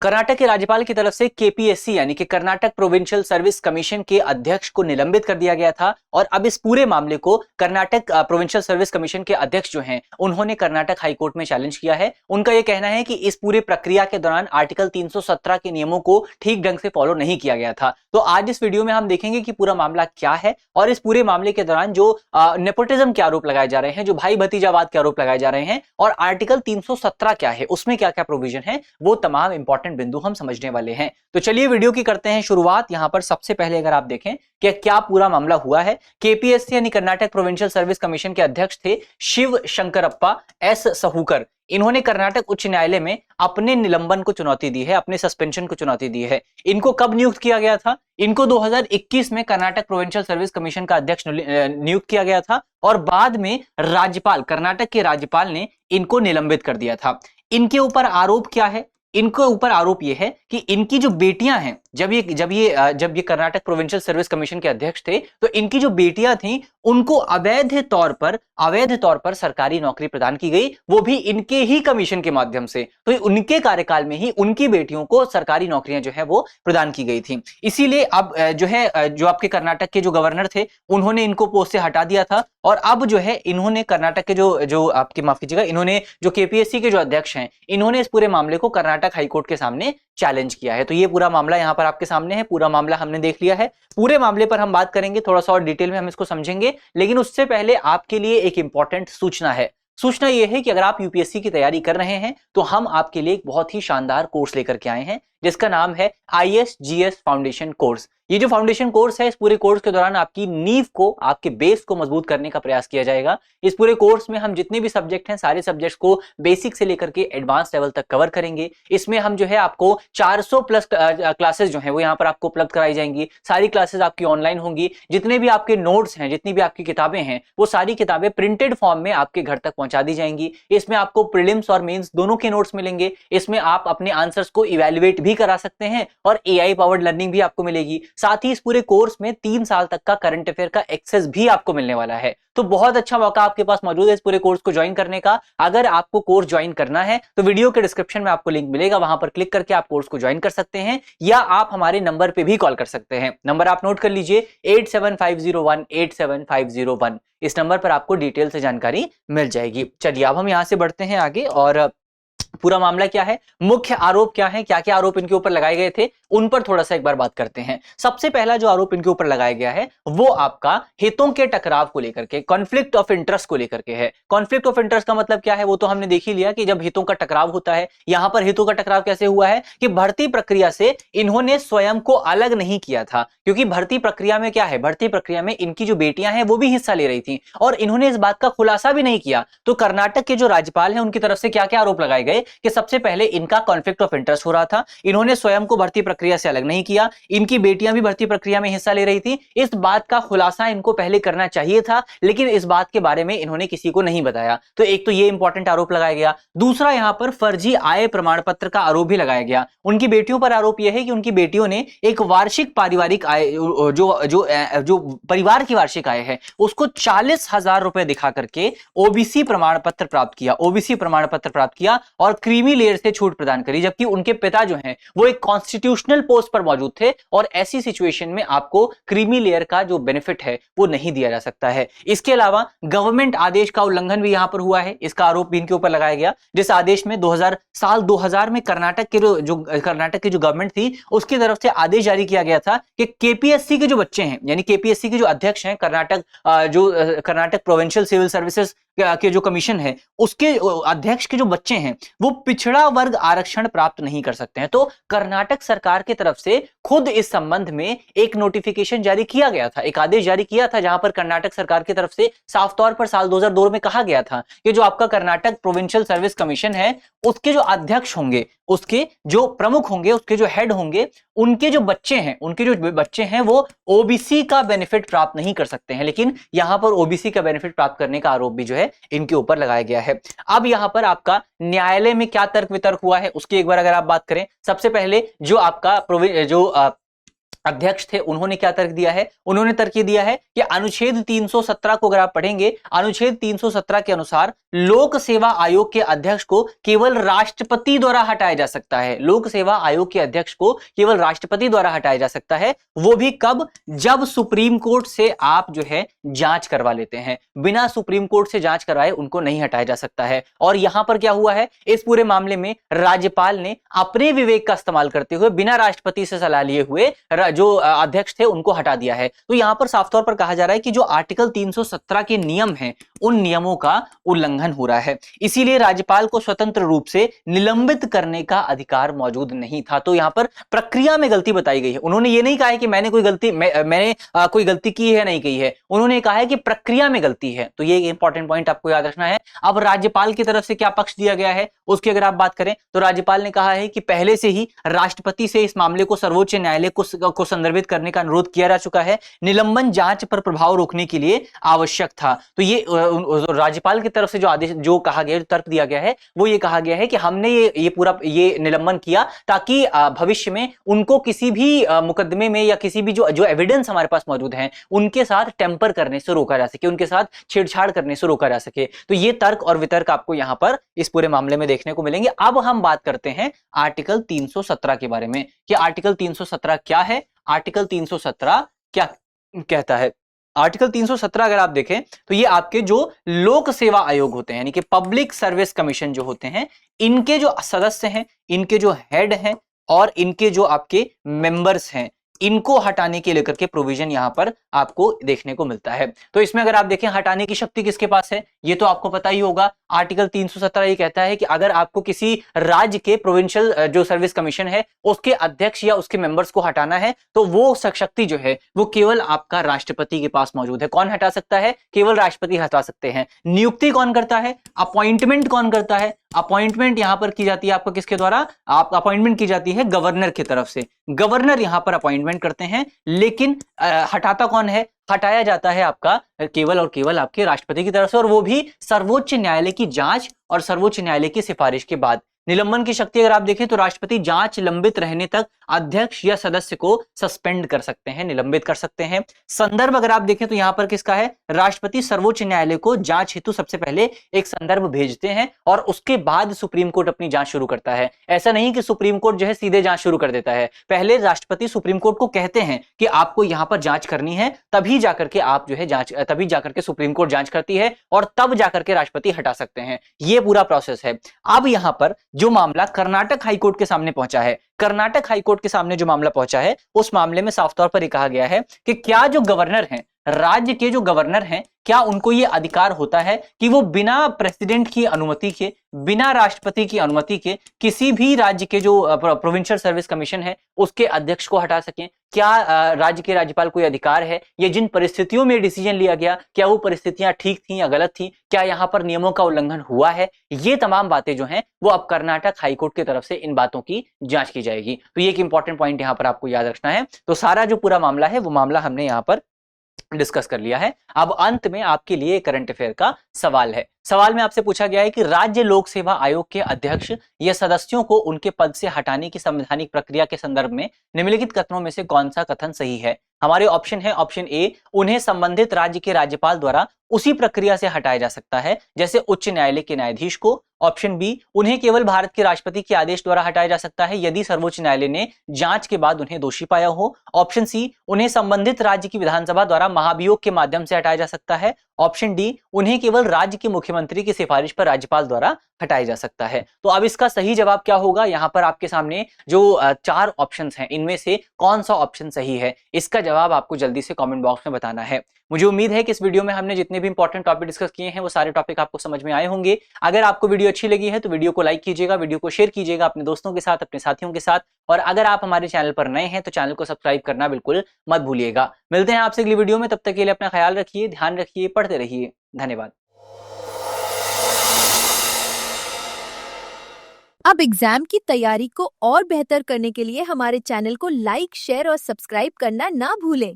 कर्नाटक के राज्यपाल की तरफ से केपीएससी यानी कि कर्नाटक प्रोविंशियल सर्विस कमीशन के अध्यक्ष को निलंबित कर दिया गया था और अब इस पूरे मामले को कर्नाटक प्रोविंशियल सर्विस कमीशन के अध्यक्ष जो हैं उन्होंने कर्नाटक हाईकोर्ट में चैलेंज किया है। उनका यह कहना है कि इस पूरे प्रक्रिया के दौरान आर्टिकल 317 के नियमों को ठीक ढंग से फॉलो नहीं किया गया था। तो आज इस वीडियो में हम देखेंगे कि पूरा मामला क्या है और इस पूरे मामले के दौरान जो नेपोटिज्म के आरोप लगाए जा रहे हैं, जो भाई भतीजावाद के आरोप लगाए जा रहे हैं और आर्टिकल 317 क्या है, उसमें क्या क्या प्रोविजन है, वो तमाम इंपॉर्टेंट बिंदु हम समझने वाले हैं। तो चलिए वीडियो की करते हैं शुरुआत। यहां पर सबसे पहले अगर आप देखें कि क्या पूरा मामला हुआ है, केपीएससी यानी कर्नाटक प्रोविंशियल सर्विस कमीशन के अध्यक्ष थे शिव शंकरप्पा एस सहूकर। इन्होंने कर्नाटक उच्च न्यायालय में अपने निलंबन को चुनौती दी है, अपने सस्पेंशन को चुनौती दी है। इनको कब नियुक्त किया गया था? इनको 2021 में कर्नाटक प्रोविंशियल सर्विस कमीशन का अध्यक्ष नियुक्त किया गया था और बाद में राज्यपाल, कर्नाटक के राज्यपाल ने इनको निलंबित कर दिया था। इनके ऊपर आरोप क्या है? इनके ऊपर आरोप यह है कि इनकी जो बेटियां हैं, जब ये कर्नाटक प्रोविंशियल सर्विस कमीशन के अध्यक्ष थे तो इनकी जो बेटियां थीं उनको अवैध तौर पर सरकारी नौकरी प्रदान की गई, वो भी इनके ही कमीशन के माध्यम से। तो उनके कार्यकाल में ही उनकी बेटियों को सरकारी नौकरियां जो है वो प्रदान की गई थी। इसीलिए अब जो आपके कर्नाटक के जो गवर्नर थे उन्होंने इनको पोस्ट से हटा दिया था और अब जो है इन्होंने कर्नाटक के जो आपकी माफ कीजिएगा, इन्होंने जो केपीएससी के जो अध्यक्ष हैं इन्होंने इस पूरे मामले को कर्नाटक हाईकोर्ट के सामने चैलेंज किया है। तो ये पूरा मामला यहां पर आपके सामने है, पूरा मामला हमने देख लिया है। पूरे मामले पर हम बात करेंगे, थोड़ा सा और डिटेल में हम इसको समझेंगे, लेकिन उससे पहले आपके लिए एक इंपॉर्टेंट सूचना है। सूचना यह है कि अगर आप यूपीएससी की तैयारी कर रहे हैं तो हम आपके लिए एक बहुत ही शानदार कोर्स लेकर के आए हैं जिसका नाम है ISGS फाउंडेशन कोर्स। ये जो फाउंडेशन कोर्स है, इस पूरे कोर्स के दौरान आपकी नींव को, आपके बेस को मजबूत करने का प्रयास किया जाएगा। इस पूरे कोर्स में हम जितने भी सब्जेक्ट हैं, सारे सब्जेक्ट्स को बेसिक से लेकर के एडवांस लेवल तक कवर करेंगे। इसमें हम जो है आपको 400 प्लस क्लासेस जो है वो यहाँ पर आपको उपलब्ध कराई जाएंगी। सारी क्लासेस आपकी ऑनलाइन होंगी। जितने भी आपके नोट्स हैं, जितनी भी आपकी किताबें हैं, वो सारी किताबें प्रिंटेड फॉर्म में आपके घर तक पहुंचा दी जाएंगी। इसमें आपको प्रीलिम्स और मेंस दोनों के नोट्स मिलेंगे। इसमें आप अपने आंसर्स को इवैल्यूएट भी करा सकते हैं और AI पावर्ड लर्निंग भी आपको मिलेगी। साथ ही इस पूरे कोर्स में 3 साल तक का करंट अफेयर का एक्सेस भी आपको मिलने वाला है। तो बहुत अच्छा मौका आपके पास मौजूद है इस पूरे कोर्स को ज्वाइन करने का। अगर आपको कोर्स ज्वाइन करना है तो वीडियो के डिस्क्रिप्शन में आपको लिंक मिलेगा, वहां पर क्लिक करके आप कोर्स को ज्वाइन कर सकते हैं या आप हमारे नंबर पे भी कॉल कर सकते हैं। नंबर आप नोट कर लीजिए 8750187501। इस नंबर पर आपको डिटेल से जानकारी मिल जाएगी। चलिए अब हम यहां से बढ़ते हैं आगे और पूरा मामला क्या है, मुख्य आरोप क्या है, क्या क्या आरोप इनके ऊपर लगाए गए थे, उन पर थोड़ा सा एक बार बात करते हैं। सबसे पहला जो आरोप इनके ऊपर लगाया गया है वो आपका हितों के टकराव को लेकर के, कॉन्फ्लिक्ट ऑफ इंटरेस्ट को लेकर के है। कॉन्फ्लिक्ट ऑफ इंटरेस्ट का मतलब क्या है वो तो हमने देख ही लिया कि जब हितों का टकराव होता है। यहां पर हितों का टकराव कैसे हुआ है कि भर्ती प्रक्रिया से इन्होंने स्वयं को अलग नहीं किया था, क्योंकि भर्ती प्रक्रिया में क्या है, भर्ती प्रक्रिया में इनकी जो बेटियां हैं वो भी हिस्सा ले रही थी और इन्होंने इस बात का खुलासा भी नहीं किया। तो कर्नाटक के जो राज्यपाल हैं उनकी तरफ से क्या क्या आरोप लगाए गए कि सबसे पहले इनका कॉन्फ्लिक्ट ऑफ इंटरेस्ट हो रहा था, इन्होंने स्वयं को भर्ती प्रक्रिया से अलग नहीं किया, इनकी बेटियां भी भर्ती प्रक्रिया में हिस्सा ले रही थी। इस बात का खुलासा इनको पहले करना चाहिए था, लेकिन इस बात के बारे में इन्होंने किसी को नहीं बताया। तो एक तो ये इंपॉर्टेंट आरोप लगाया गया। दूसरा यहां पर फर्जी आय प्रमाण पत्र का आरोप भी लगाया गया। उनकी बेटियों पर आरोप यह है कि उनकी बेटियों ने एक वार्षिक पारिवारिक आय, जो परिवार की वार्षिक आय है, उसको 40,000 रुपए दिखा करके ओबीसी प्रमाण पत्र प्राप्त किया, ओबीसी प्रमाण पत्र प्राप्त किया और क्रीमी लेयर से छूट प्रदान करी, जबकि उनके पिता जो हैं वो एक कॉन्स्टिट्यूशनल पोस्ट पर मौजूद थे और ऐसी सिचुएशन में आपको क्रीमी लेयर का जो बेनिफिट है वो नहीं दिया जा सकता है। इसके अलावा गवर्नमेंट आदेश का उल्लंघन भी यहां पर हुआ है, इसका आरोप भी इनके ऊपर लगाया गया। जिस आदेश में साल 2000 में कर्नाटक की जो गवर्नमेंट थी उसकी तरफ से आदेश जारी किया गया था कि केपीएससी के जो बच्चे हैं, यानी केपीएससी के जो अध्यक्ष हैं, कर्नाटक प्रोविंशियल सिविल सर्विसेज के जो कमीशन है उसके अध्यक्ष के जो बच्चे हैं वो पिछड़ा वर्ग आरक्षण प्राप्त नहीं कर सकते हैं। तो कर्नाटक सरकार की तरफ से खुद इस संबंध में एक नोटिफिकेशन जारी किया गया था, एक आदेश जारी किया था, जहां पर कर्नाटक सरकार की तरफ से साफ तौर पर साल 2002 में कहा गया था कि जो आपका कर्नाटक प्रोविंशियल सर्विस कमीशन है उसके जो अध्यक्ष होंगे, उसके जो प्रमुख होंगे, उसके जो हेड होंगे, उनके जो बच्चे हैं वो ओबीसी का बेनिफिट प्राप्त नहीं कर सकते हैं। लेकिन यहां पर ओबीसी का बेनिफिट प्राप्त करने का आरोप भी जो है इनके ऊपर लगाया गया है। अब यहां पर आपका न्यायालय में क्या तर्क वितर्क हुआ है उसकी एक बार अगर आप बात करें, सबसे पहले जो आपका अध्यक्ष थे, उन्होंने क्या तर्क दिया है? उन्होंने तर्क दिया है कि अनुच्छेद 317 को अगर आप पढ़ेंगे, अनुच्छेद 317 के अनुसार लोक सेवा आयोग के अध्यक्ष को केवल राष्ट्रपति द्वारा हटाया जा सकता है। लोक सेवा आयोग के अध्यक्ष को केवल राष्ट्रपति द्वारा हटाया जा सकता है, वो भी कब? जब सुप्रीम कोर्ट से आप जो है जांच करवा लेते हैं। बिना सुप्रीम कोर्ट से जांच करवाए उनको नहीं हटाया जा सकता है। और यहां पर क्या हुआ है? इस पूरे मामले में राज्यपाल ने अपने विवेक का इस्तेमाल करते हुए, बिना राष्ट्रपति से सलाह लिए हुए जो अध्यक्ष थे उनको हटा दिया है। तो यहां पर साफ तौर पर कहा जा रहा है कि जो आर्टिकल 317 के नियम हैं, उन नियमों का उल्लंघन हो रहा है। इसीलिए राज्यपाल को स्वतंत्र रूप से निलंबित करने का अधिकार मौजूद नहीं था। तो यहां पर प्रक्रिया में गलती बताई गई है। उन्होंने ये नहीं कहा है कि मैंने कोई गलती की है, नहीं की है। उन्होंने कहा है कि प्रक्रिया में गलती है। तो ये इंपॉर्टेंट पॉइंट आपको याद रखना है। अब राज्यपाल की तरफ से क्या पक्ष दिया गया है उसकी अगर आप बात करें तो राज्यपाल ने कहा है कि पहले से ही राष्ट्रपति से इस मामले को सर्वोच्च न्यायालय को संदर्भित करने का अनुरोध किया जा चुका है। निलंबन जांच पर प्रभाव रोकने के लिए आवश्यक था। तो ये राज्यपाल की तरफ से जो आदेश, जो कहा गया, जो तर्क दिया गया है, वो ये कहा गया है कि हमने ये पूरा निलंबन किया ताकि भविष्य में उनको किसी भी मुकदमे में या किसी भी जो एविडेंस हमारे पास मौजूद हैं उनके साथ टेम्पर करने से रोका जा सके, उनके साथ छेड़छाड़ करने से रोका जा सके। तो ये तर्क और वितर्क आपको यहां पर इस पूरे मामले में देखने को मिलेंगे। अब हम बात करते हैं आर्टिकल 317 के बारे में कि आर्टिकल 317 क्या है, आर्टिकल 317 क्या कहता है। आर्टिकल 317 अगर आप देखें तो ये आपके जो लोक सेवा आयोग होते हैं, यानी कि पब्लिक सर्विस कमीशन जो होते हैं, इनके जो सदस्य हैं, इनके जो हेड हैं और इनके जो आपके मेंबर्स हैं, इनको हटाने के लेकर के प्रोविजन यहां पर आपको देखने को मिलता है। तो इसमें अगर आप देखें हटाने की शक्ति किसके पास है, ये तो आपको पता ही होगा। आर्टिकल 317 ये कहता है कि अगर आपको किसी राज्य के प्रोविंशियल जो सर्विस कमीशन है उसके अध्यक्ष या उसके मेंबर्स को हटाना है तो वो शक्ति जो है वो केवल आपका राष्ट्रपति के पास मौजूद है। कौन हटा सकता है? केवल राष्ट्रपति हटा सकते हैं। नियुक्ति कौन करता है? अपॉइंटमेंट कौन करता है? अपॉइंटमेंट यहां पर की जाती है आपको किसके द्वारा? आप अपॉइंटमेंट की जाती है गवर्नर की तरफ से। गवर्नर यहां पर अपॉइंटमेंट करते हैं, लेकिन हटाता कौन है? हटाया जाता है आपका केवल और केवल आपके राष्ट्रपति की तरफ से, और वो भी सर्वोच्च न्यायालय की जांच और सर्वोच्च न्यायालय की सिफारिश के बाद। निलंबन की शक्ति अगर आप देखें तो राष्ट्रपति जांच लंबित रहने तक अध्यक्ष या सदस्य को सस्पेंड कर सकते हैं, निलंबित कर सकते हैं। संदर्भ अगर आप देखें तो यहां पर किसका है? राष्ट्रपति सर्वोच्च न्यायालय को जांच हेतु सबसे पहले एक संदर्भ भेजते हैं और उसके बाद सुप्रीम कोर्ट अपनी जांच शुरू करता है। ऐसा नहीं कि सुप्रीम कोर्ट जो है सीधे जांच शुरू कर देता है। पहले राष्ट्रपति सुप्रीम कोर्ट को कहते हैं कि आपको यहां पर जांच करनी है, तभी जाकर के आप जो है तभी जाकर के सुप्रीम कोर्ट जांच करती है और तब जाकर के राष्ट्रपति हटा सकते हैं। यह पूरा प्रोसेस है। अब यहां पर जो मामला कर्नाटक हाईकोर्ट के सामने पहुंचा है, कर्नाटक हाईकोर्ट के सामने जो मामला पहुंचा है, उस मामले में साफ तौर पर यह कहा गया है कि क्या जो गवर्नर हैं, राज्य के जो गवर्नर हैं, क्या उनको यह अधिकार होता है कि वो बिना प्रेसिडेंट की अनुमति के, बिना राष्ट्रपति की अनुमति के किसी भी राज्य के जो प्रोविंशियल सर्विस कमीशन है उसके अध्यक्ष को हटा सकें? क्या राज्य के राज्यपाल को यह अधिकार है? ये जिन परिस्थितियों में डिसीजन लिया गया, क्या वो परिस्थितियां ठीक थी या गलत थी? क्या यहां पर नियमों का उल्लंघन हुआ है? ये तमाम बातें जो हैं वो अब कर्नाटक हाईकोर्ट की तरफ से इन बातों की जांच की जाएगी। तो ये एक इंपॉर्टेंट पॉइंट यहां पर आपको याद रखना है। तो सारा जो पूरा मामला है वो मामला हमने यहां पर डिस्कस कर लिया है। अब अंत में आपके लिए करंट अफेयर का सवाल है। सवाल में आपसे पूछा गया है कि राज्य लोक सेवा आयोग के अध्यक्ष या सदस्यों को उनके पद से हटाने की संवैधानिक प्रक्रिया के संदर्भ में निम्नलिखित कथनों में से कौन सा कथन सही है? हमारे ऑप्शन है, ऑप्शन ए, उन्हें संबंधित राज्य के राज्यपाल द्वारा उसी प्रक्रिया से हटाया जा सकता है जैसे उच्च न्यायालय के न्यायाधीश को। ऑप्शन बी, उन्हें केवल भारत के राष्ट्रपति के आदेश द्वारा हटाया जा सकता है यदि सर्वोच्च न्यायालय ने जांच के बाद उन्हें दोषी पाया हो। ऑप्शन सी, उन्हें संबंधित राज्य की विधानसभा द्वारा महाभियोग के माध्यम से हटाया जा सकता है। ऑप्शन डी, उन्हें केवल राज्य के मुख्यमंत्री की सिफारिश पर राज्यपाल द्वारा हटाया जा सकता है। तो अब इसका सही जवाब क्या होगा? यहां पर आपके सामने जो 4 ऑप्शंस हैं, इनमें से कौन सा ऑप्शन सही है? इसका जवाब आपको जल्दी से कमेंट बॉक्स में बताना है। मुझे उम्मीद है कि इस वीडियो में हमने जितने भी इंपॉर्टेंट टॉपिक डिस्कस किए हैं वो सारे टॉपिक आपको समझ में आए होंगे। अगर आपको वीडियो अच्छी लगी है तो वीडियो को लाइक कीजिएगा, वीडियो को शेयर कीजिएगा अपने दोस्तों के साथ, अपने साथियों के साथ, और अगर आप हमारे चैनल पर नए हैं तो चैनल को सब्सक्राइब करना बिल्कुल मत भूलिएगा। मिलते हैं आपसे अगली वीडियो में, तब तक के लिए अपना ख्याल रखिए, ध्यान रखिए, पढ़ते रहिए। धन्यवाद। अब एग्जाम की तैयारी को और बेहतर करने के लिए हमारे चैनल को लाइक, शेयर और सब्सक्राइब करना ना भूलें।